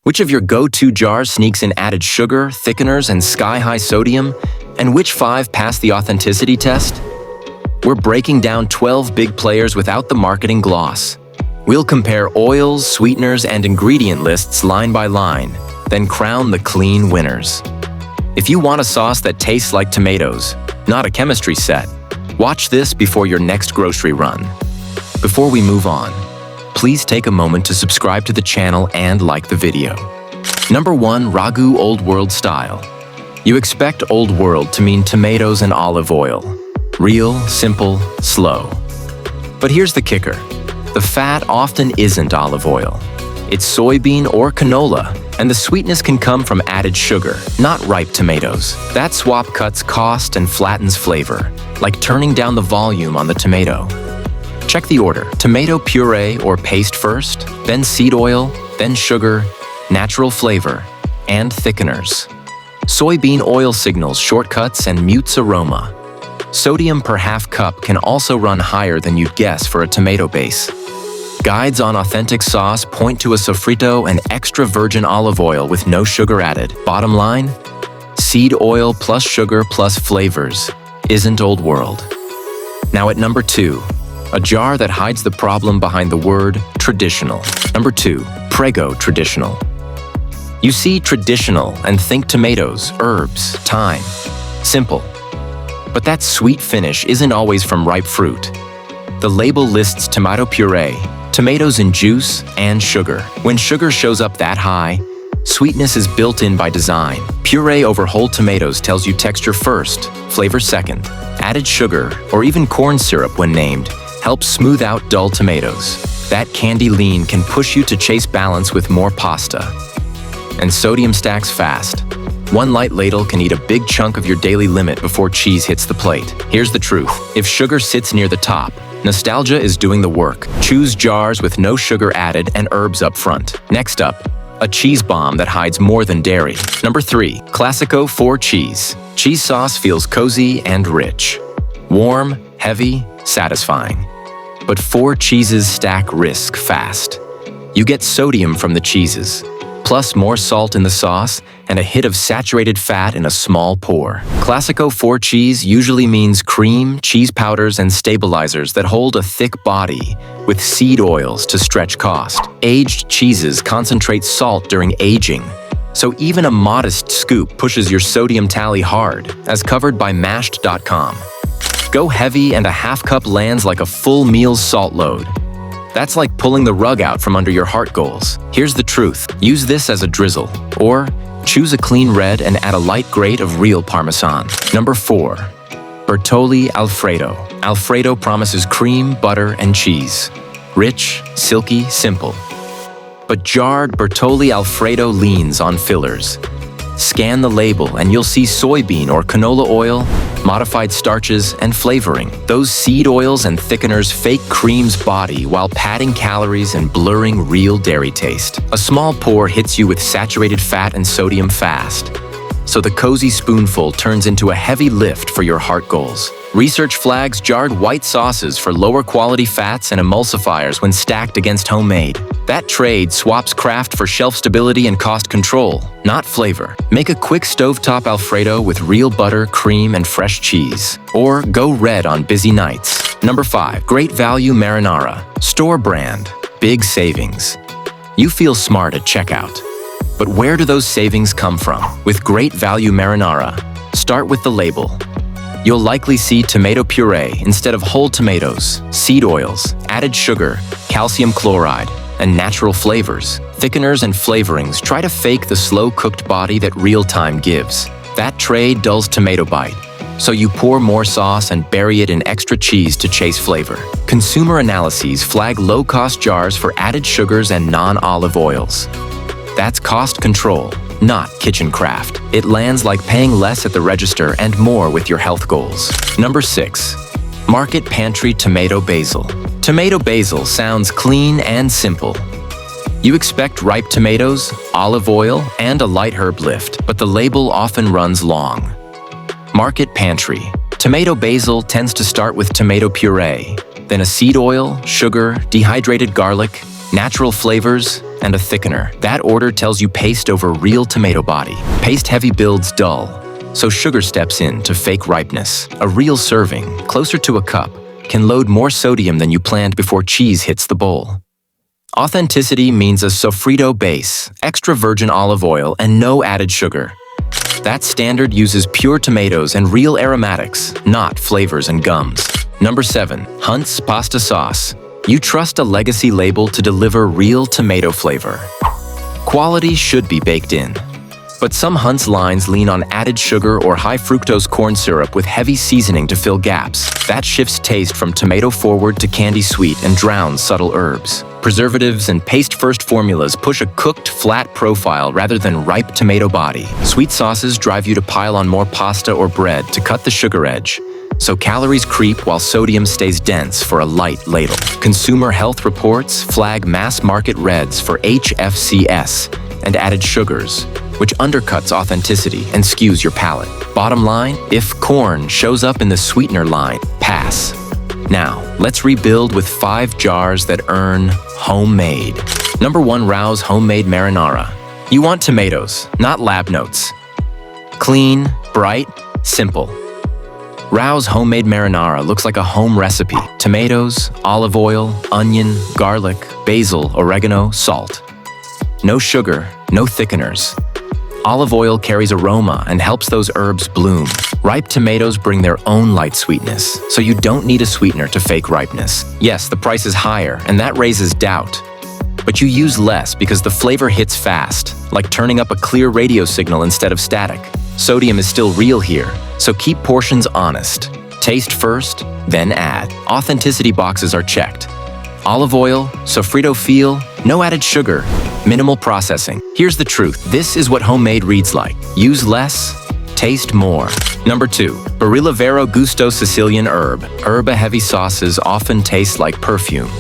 Which of your go-to jars sneaks in added sugar, thickeners, and sky-high sodium? And which 5 pass the authenticity test? We're breaking down 12 big players without the marketing gloss. We'll compare oils, sweeteners, and ingredient lists line by line, then crown the clean winners. If you want a sauce that tastes like tomatoes, not a chemistry set, watch this before your next grocery run. Before we move on, please take a moment to subscribe to the channel and like the video. Number 1. Ragu Old World Style. You expect Old World to mean tomatoes and olive oil. Real, simple, slow. But here's the kicker. The fat often isn't olive oil. It's soybean or canola, and the sweetness can come from added sugar, not ripe tomatoes. That swap cuts cost and flattens flavor, like turning down the volume on the tomato. Check the order: tomato puree or paste first, then seed oil, then sugar, natural flavor, and thickeners. Soybean oil signals shortcuts and mutes aroma. Sodium per half cup can also run higher than you'd guess for a tomato base. Guides on authentic sauce point to a sofrito and extra virgin olive oil with no sugar added. Bottom line, seed oil plus sugar plus flavors isn't Old World. Now at number 2, a jar that hides the problem behind the word traditional. Number 2, Prego Traditional. You see traditional and think tomatoes, herbs, thyme. Simple. But that sweet finish isn't always from ripe fruit. The label lists tomato puree, tomatoes in juice, and sugar. When sugar shows up that high, sweetness is built in by design. Puree over whole tomatoes tells you texture first, flavor second. Added sugar, or even corn syrup when named, helps smooth out dull tomatoes. That candy lean can push you to chase balance with more pasta. And sodium stacks fast. One light ladle can eat a big chunk of your daily limit before cheese hits the plate. Here's the truth. If sugar sits near the top, nostalgia is doing the work. Choose jars with no sugar added and herbs up front. Next up, a cheese bomb that hides more than dairy. Number 3, Classico 4 Cheese. Cheese sauce feels cozy and rich. Warm, heavy, satisfying. But 4 cheeses stack risk fast. You get sodium from the cheeses, plus more salt in the sauce and a hit of saturated fat in a small pour. Classico 4 Cheese usually means cream, cheese powders, and stabilizers that hold a thick body with seed oils to stretch cost. Aged cheeses concentrate salt during aging, so even a modest scoop pushes your sodium tally hard, as covered by Mashed.com. Go heavy and a half cup lands like a full meal's salt load. That's like pulling the rug out from under your heart goals. Here's the truth. Use this as a drizzle, or choose a clean red and add a light grate of real Parmesan. Number 4, Bertolli Alfredo. Alfredo promises cream, butter, and cheese. Rich, silky, simple. But jarred Bertolli Alfredo leans on fillers. Scan the label and you'll see soybean or canola oil, modified starches, and flavoring. Those seed oils and thickeners fake cream's body while padding calories and blurring real dairy taste. A small pour hits you with saturated fat and sodium fast, so the cozy spoonful turns into a heavy lift for your heart goals. Research flags jarred white sauces for lower quality fats and emulsifiers when stacked against homemade. That trade swaps craft for shelf stability and cost control, not flavor. Make a quick stovetop Alfredo with real butter, cream, and fresh cheese. Or go red on busy nights. Number 5, Great Value Marinara. Store brand, big savings. You feel smart at checkout. But where do those savings come from? With Great Value Marinara, start with the label. You'll likely see tomato puree instead of whole tomatoes, seed oils, added sugar, calcium chloride, and natural flavors. Thickeners and flavorings try to fake the slow-cooked body that real time gives. That trade dulls tomato bite, so you pour more sauce and bury it in extra cheese to chase flavor. Consumer analyses flag low-cost jars for added sugars and non-olive oils. That's cost control, not kitchen craft. It lands like paying less at the register and more with your health goals. Number 6, Market Pantry Tomato Basil. Tomato basil sounds clean and simple. You expect ripe tomatoes, olive oil, and a light herb lift, but the label often runs long. Market Pantry. Tomato basil tends to start with tomato puree, then a seed oil, sugar, dehydrated garlic, natural flavors, and a thickener. That order tells you paste over real tomato body. Paste heavy builds dull, so sugar steps in to fake ripeness. A real serving, closer to a cup, can load more sodium than you planned before cheese hits the bowl. Authenticity means a sofrito base, extra virgin olive oil, and no added sugar. That standard uses pure tomatoes and real aromatics, not flavors and gums. Number 7. Hunt's Pasta Sauce. You trust a legacy label to deliver real tomato flavor. Quality should be baked in. But some Hunt's lines lean on added sugar or high fructose corn syrup with heavy seasoning to fill gaps. That shifts taste from tomato forward to candy sweet and drowns subtle herbs. Preservatives and paste-first formulas push a cooked, flat profile rather than ripe tomato body. Sweet sauces drive you to pile on more pasta or bread to cut the sugar edge, so calories creep while sodium stays dense for a light ladle. Consumer health reports flag mass-market reds for HFCS and added sugars, which undercuts authenticity and skews your palate. Bottom line, if corn shows up in the sweetener line, pass. Now, let's rebuild with 5 jars that earn homemade. Number 1. Rao's Homemade Marinara. You want tomatoes, not lab notes. Clean, bright, simple. Rao's Homemade Marinara looks like a home recipe. Tomatoes, olive oil, onion, garlic, basil, oregano, salt. No sugar, no thickeners. Olive oil carries aroma and helps those herbs bloom. Ripe tomatoes bring their own light sweetness, so you don't need a sweetener to fake ripeness. Yes, the price is higher, and that raises doubt. But you use less because the flavor hits fast, like turning up a clear radio signal instead of static. Sodium is still real here, so keep portions honest. Taste first, then add. Authenticity boxes are checked. Olive oil, sofrito feel, no added sugar, minimal processing. Here's the truth. This is what homemade reads like. Use less, taste more. Number 2. Barilla Vero Gusto Sicilian Herb. Herb-heavy sauces often taste like perfume.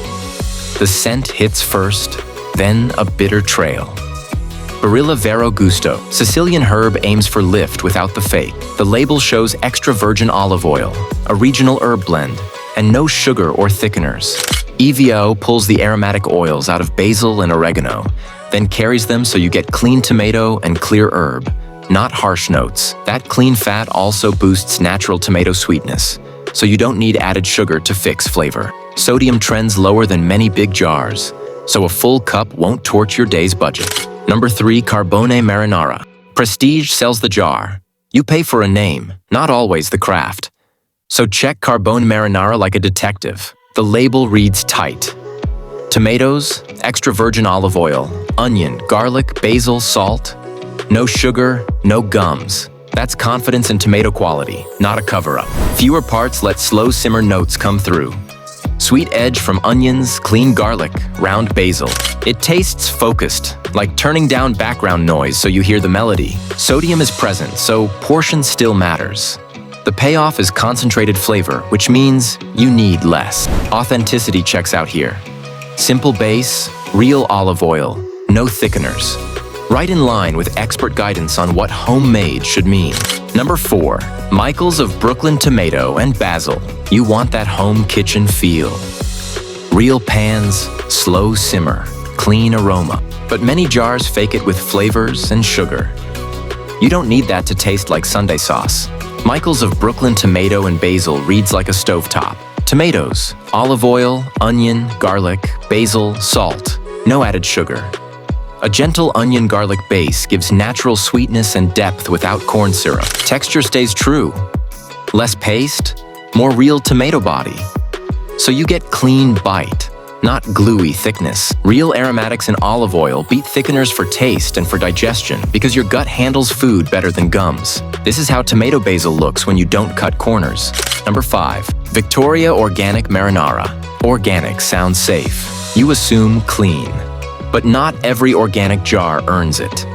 The scent hits first, then a bitter trail. Barilla Vero Gusto. Sicilian herb aims for lift without the fake. The label shows extra virgin olive oil, a regional herb blend, and no sugar or thickeners. EVO pulls the aromatic oils out of basil and oregano, then carries them so you get clean tomato and clear herb, not harsh notes. That clean fat also boosts natural tomato sweetness, so you don't need added sugar to fix flavor. Sodium trends lower than many big jars, so a full cup won't torch your day's budget. Number 3. Carbone Marinara. Prestige sells the jar. You pay for a name, not always the craft. So check Carbone Marinara like a detective. The label reads tight. Tomatoes, extra virgin olive oil, onion, garlic, basil, salt. No sugar, no gums. That's confidence in tomato quality, not a cover-up. Fewer parts let slow simmer notes come through. Sweet edge from onions, clean garlic, round basil. It tastes focused, like turning down background noise so you hear the melody. Sodium is present, so portion still matters. The payoff is concentrated flavor, which means you need less. Authenticity checks out here. Simple base, real olive oil, no thickeners. Right in line with expert guidance on what homemade should mean. Number 4. Michael's of Brooklyn Tomato and Basil. You want that home kitchen feel. Real pans, slow simmer, clean aroma. But many jars fake it with flavors and sugar. You don't need that to taste like Sunday sauce. Michael's of Brooklyn Tomato and Basil reads like a stovetop. Tomatoes, olive oil, onion, garlic, basil, salt. No added sugar. A gentle onion garlic base gives natural sweetness and depth without corn syrup. Texture stays true. Less paste, more real tomato body. So you get clean bite, not gluey thickness. Real aromatics and olive oil beat thickeners for taste and for digestion because your gut handles food better than gums. This is how tomato basil looks when you don't cut corners. Number 5. Victoria Organic Marinara. Organic sounds safe. You assume clean. But not every organic jar earns it.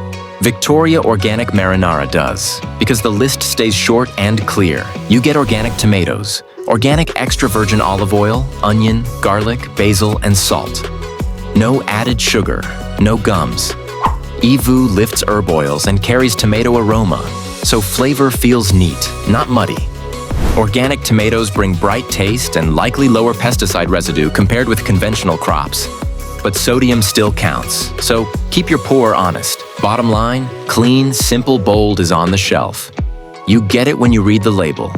Victoria Organic Marinara does, because the list stays short and clear. You get organic tomatoes, organic extra virgin olive oil, onion, garlic, basil, and salt. No added sugar, no gums. EVO lifts herb oils and carries tomato aroma, so flavor feels neat, not muddy. Organic tomatoes bring bright taste and likely lower pesticide residue compared with conventional crops. but sodium still counts. So keep your pour honest. Bottom line, clean, simple, bold is on the shelf. You get it when you read the label.